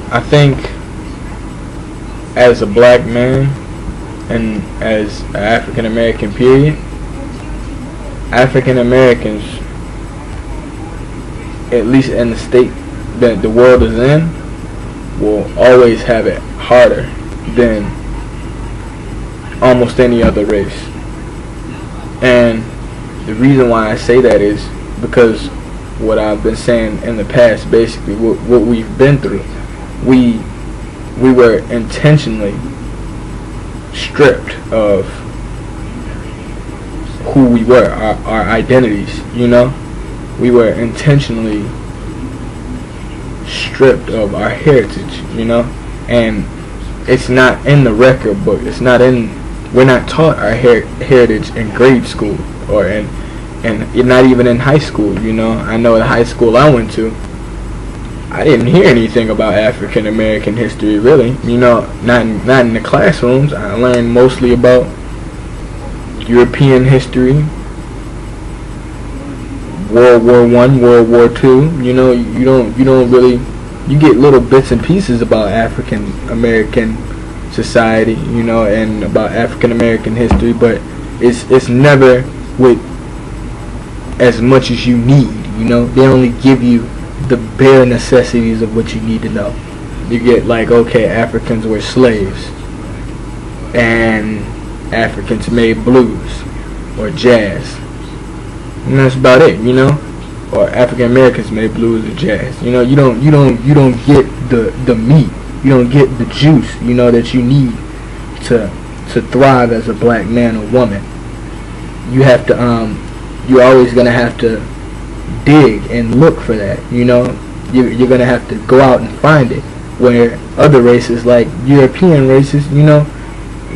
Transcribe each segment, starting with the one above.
I think as a black man and as an African American period, African Americans, at least in the state that the world is in, will always have it harder than almost any other race. And the reason why I say that is because what I've been saying in the past, basically what we've been through, we were intentionally stripped of who we were, our identities, you know. We were intentionally stripped of our heritage, you know. And it's not in the record book. It's not in, we're not taught our heritage in grade school or in, and not even in high school, you know. I know the high school I went to, I didn't hear anything about African American history, really, you know. Not in the classrooms. I learned mostly about European history, World War I, World War II. You know, you don't really, you get little bits and pieces about African American society, you know, and about African American history, but it's never with as much as you need, you know. They only give you the bare necessities of what you need to know. You get like, okay, Africans were slaves and Africans made blues or jazz, and that's about it, you know. Or African Americans made blues or jazz, you know. You don't get the meat, you don't get the juice, you know, that you need to thrive as a black man or woman. You have to you're always gonna have to dig and look for that, you know. You're gonna have to go out and find it, where other races like European races, you know,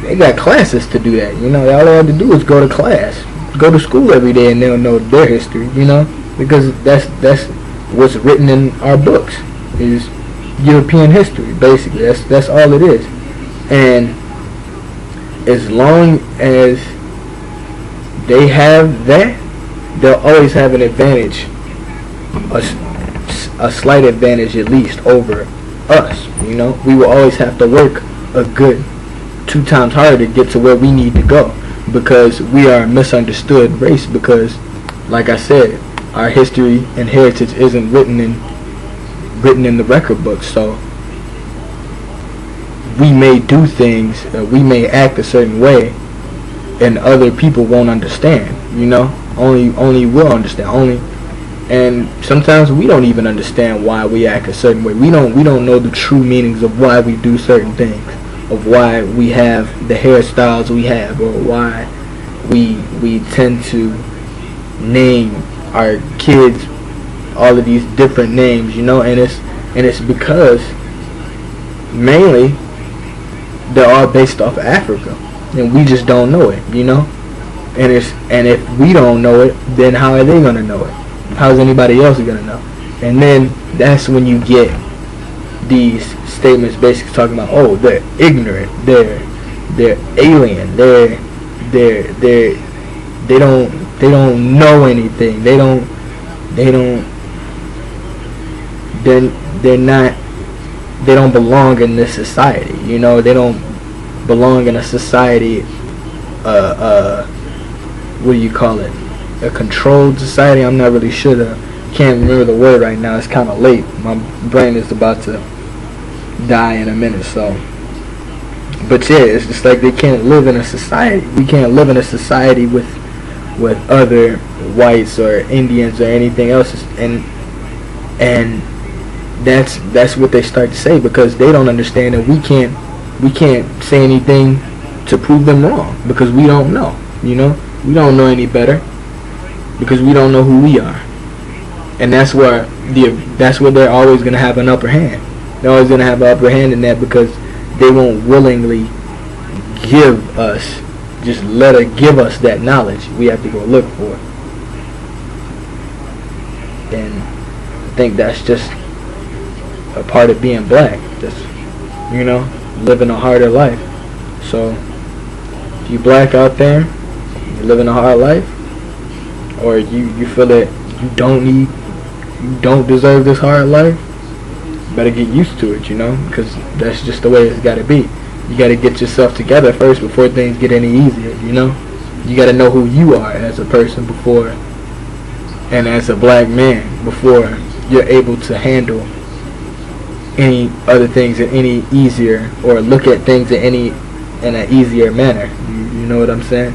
they got classes to do that, you know. All they have to do is go to class, go to school every day, and they'll know their history, you know, because that's what's written in our books is European history, basically. That's all it is. And as long as they have that, they'll always have an advantage, a slight advantage at least over us, you know. We will always have to work a good 2 times harder to get to where we need to go, because we are a misunderstood race, because like I said, our history and heritage isn't written in the record books. So we may do things, we may act a certain way, and other people won't understand, you know. Only we'll understand. And sometimes we don't even understand why we act a certain way. We don't know the true meanings of why we do certain things, of why we have the hairstyles we have, or why we tend to name our kids all of these different names, you know. And it's because mainly they're all based off Africa, and we just don't know it, you know. And if we don't know it, then how are they gonna know it? How's anybody else gonna know? And then that's when you get these statements basically talking about, oh, they're ignorant, they're alien, they don't know anything, they're not, they don't belong in this society, you know. They don't belong in a society, what do you call it, a controlled society. I'm not really sure, can't remember the word right now. It's kind of late, my brain is about to die in a minute. So, but yeah, it's just like they can't live in a society. We can't live in a society with other whites or Indians or anything else, and that's what they start to say, because they don't understand that we can't say anything to prove them wrong, because we don't know, you know. We don't know any better, because we don't know who we are. And that's where they're always going to have an upper hand. They're always going to have an upper hand in that, because they won't willingly give us, just let her give us that knowledge. We have to go look for it. And I think that's just a part of being black, just, you know, living a harder life. So if you black out there, you're living a hard life, or you feel that you don't need you don't deserve this hard life, better get used to it, you know, because that's just the way it's got to be. You got to get yourself together first before things get any easier, you know. You got to know who you are as a person before, and as a black man, before you're able to handle any other things in any easier, or look at things in an easier manner. You know what I'm saying?